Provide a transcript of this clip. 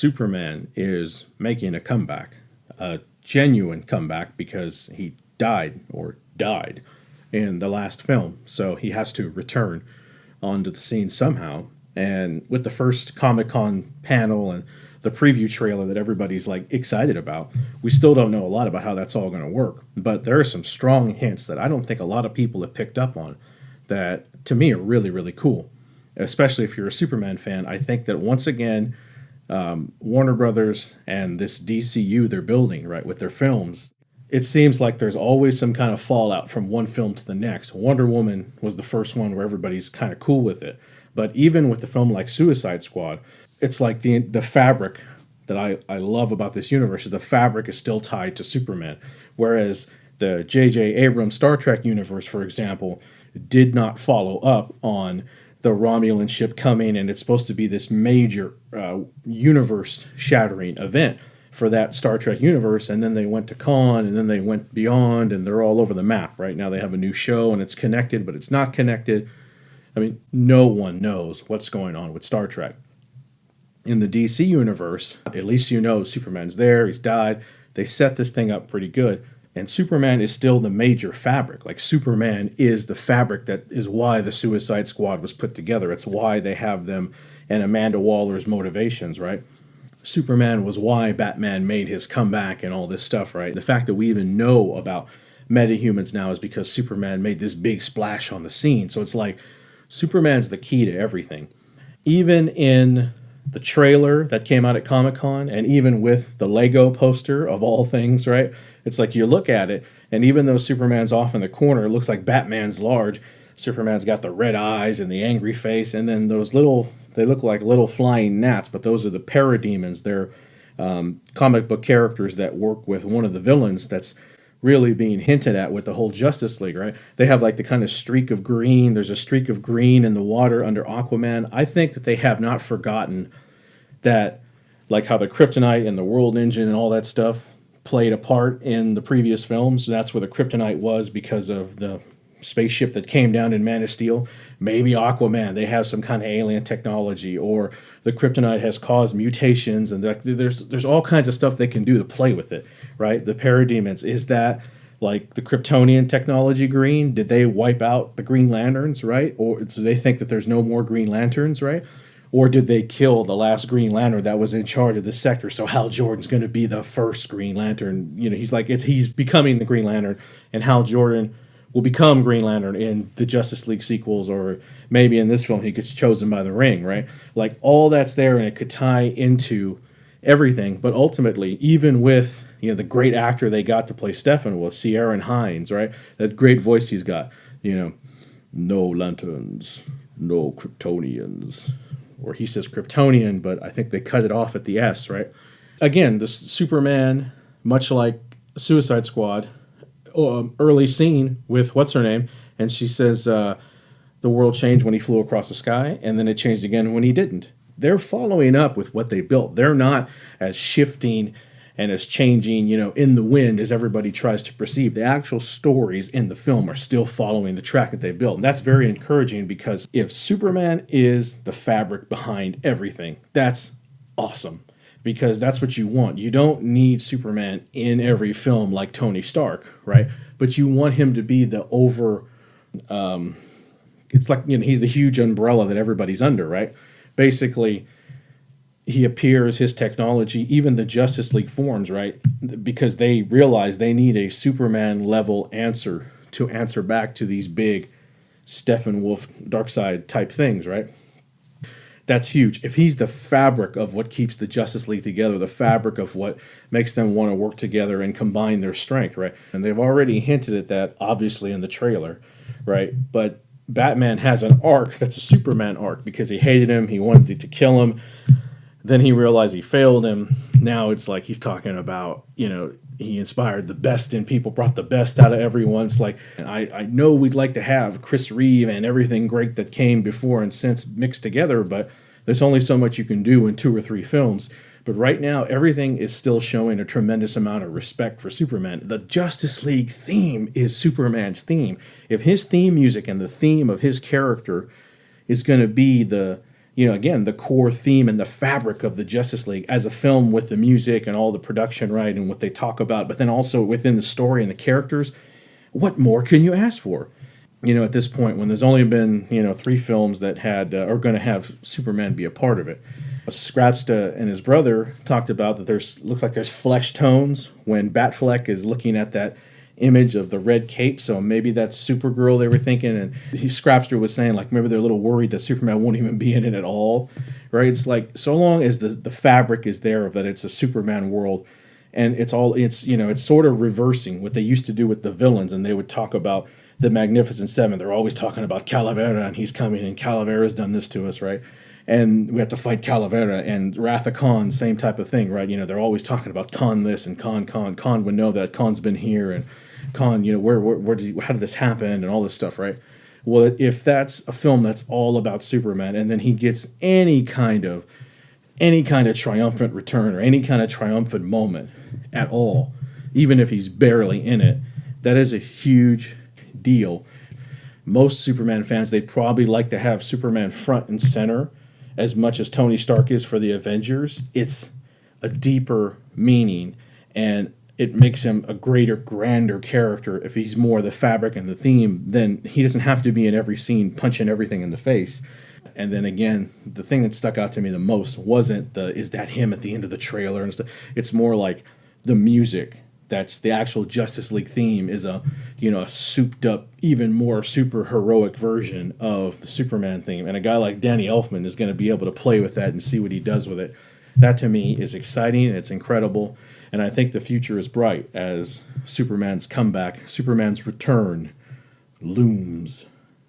Superman is making a comeback, a genuine comeback, because he died in the last film. So he has to return onto the scene somehow. And with the first Comic-Con panel and the preview trailer that everybody's like excited about, we still don't know a lot about how that's all going to work. But there are some strong hints that I don't think a lot of people have picked up on that to me are really, really cool. Especially if you're a Superman fan. I think that once again, Warner Brothers and this DCU they're building, right, with their films, it seems like there's always some kind of fallout from one film to the next. Wonder Woman was the first one where everybody's kind of cool with it. But even with the film like Suicide Squad, it's like the fabric that I love about this universe is the fabric is still tied to Superman. Whereas the J.J. Abrams Star Trek universe, for example, did not follow up on the Romulan ship coming, and it's supposed to be this major universe-shattering event for that Star Trek universe, and then they went to Khan, and then they went beyond, and they're all over the map. Right now they have a new show, and it's connected, but it's not connected. I mean, no one knows what's going on with Star Trek. In the DC universe, at least you know Superman's there, he's died. They set this thing up pretty good. And Superman is still the major fabric. Like, Superman is the fabric that is why the Suicide Squad was put together. It's why they have them and Amanda Waller's motivations, right? Superman was why Batman made his comeback and all this stuff, right? The fact that we even know about metahumans now is because Superman made this big splash on the scene. So it's like Superman's the key to everything. Even in the trailer that came out at Comic-Con, and even with the Lego poster of all things, right? It's like you look at it, and even though Superman's off in the corner, it looks like Batman's large. Superman's got the red eyes and the angry face, and then those they look like little flying gnats, but those are the parademons. They're comic book characters that work with one of the villains that's really being hinted at with the whole Justice League, right? They have like the kind of streak of green. There's a streak of green in the water under Aquaman. I think that they have not forgotten that, like how the kryptonite and the world engine and all that stuff played a part in the previous films. That's where the kryptonite was because of the spaceship that came down in Man of Steel. Maybe Aquaman, they have some kind of alien technology, or the kryptonite has caused mutations, and there's all kinds of stuff they can do to play with it, right? The parademons, is that like the Kryptonian technology green? Did they wipe out the Green Lanterns, right? Or so they think that there's no more Green Lanterns, right? Or did they kill the last Green Lantern that was in charge of the sector? So Hal Jordan's going to be the first Green Lantern. You know, he's becoming the Green Lantern, and Hal Jordan will become Green Lantern in the Justice League sequels, or maybe in this film he gets chosen by the Ring, right? Like, all that's there, and it could tie into everything. But ultimately, even with, you know, the great actor they got to play Stefan was Ciaran Hinds, right? That great voice he's got, you know, no lanterns, no Kryptonians. Or he says Kryptonian, but I think they cut it off at the S, right? Again, this Superman, much like Suicide Squad, early scene with what's-her-name, and she says the world changed when he flew across the sky, and then it changed again when he didn't. They're following up with what they built. They're not as shifting and as changing, you know, in the wind as everybody tries to perceive. The actual stories in the film are still following the track that they built. And that's very encouraging, because if Superman is the fabric behind everything, that's awesome, because that's what you want. You don't need Superman in every film like Tony Stark, right? But you want him to be the it's like, you know, he's the huge umbrella that everybody's under, right? Basically, he appears, his technology, even the Justice League forms, right? Because they realize they need a Superman-level answer to answer back to these big Steppenwolf, Darkseid type things, right? That's huge. If he's the fabric of what keeps the Justice League together, the fabric of what makes them want to work together and combine their strength, right? And they've already hinted at that, obviously, in the trailer, right? But Batman has an arc that's a Superman arc, because he hated him, he wanted to kill him. Then he realized he failed him. Now it's like he's talking about, you know, he inspired the best in people, brought the best out of everyone. It's like, I know we'd like to have Chris Reeve and everything great that came before and since mixed together, but there's only so much you can do in 2 or 3 films. But right now, everything is still showing a tremendous amount of respect for Superman. The Justice League theme is Superman's theme. If his theme music and the theme of his character is going to be the again, the core theme and the fabric of the Justice League as a film with the music and all the production, right, and what they talk about, but then also within the story and the characters. What more can you ask for? At this point, when there's only been, 3 films that had are going to have Superman be a part of it. Scrapsta and his brother talked about that looks like there's flesh tones when Batfleck is looking at that image of the red cape, so maybe that's Supergirl they were thinking, and Scrapster was saying, like, maybe they're a little worried that Superman won't even be in it at all, right? It's like, so long as the fabric is there of that it's a Superman world, and it's sort of reversing what they used to do with the villains, and they would talk about the Magnificent Seven. They're always talking about Calavera, and he's coming, and Calavera's done this to us, right? And we have to fight Calavera, and Wrath of Khan, same type of thing, right? They're always talking about Khan this and Khan. Khan would know that Khan's been here, and Khan, how did this happen, and all this stuff, right? Well, if that's a film that's all about Superman, and then he gets any kind of triumphant return or any kind of triumphant moment at all, even if he's barely in it, that is a huge deal. Most Superman fans, they'd probably like to have Superman front and center as much as Tony Stark is for the Avengers. It's a deeper meaning, and it makes him a greater, grander character. If he's more the fabric and the theme, then he doesn't have to be in every scene punching everything in the face. And then again, the thing that stuck out to me the most wasn't is that him at the end of the trailer and stuff. It's more like the music. That's the actual Justice League theme is a souped up, even more super heroic version of the Superman theme. And a guy like Danny Elfman is going to be able to play with that and see what he does with it. That to me is exciting. It's incredible. And I think the future is bright as Superman's comeback, Superman's return looms.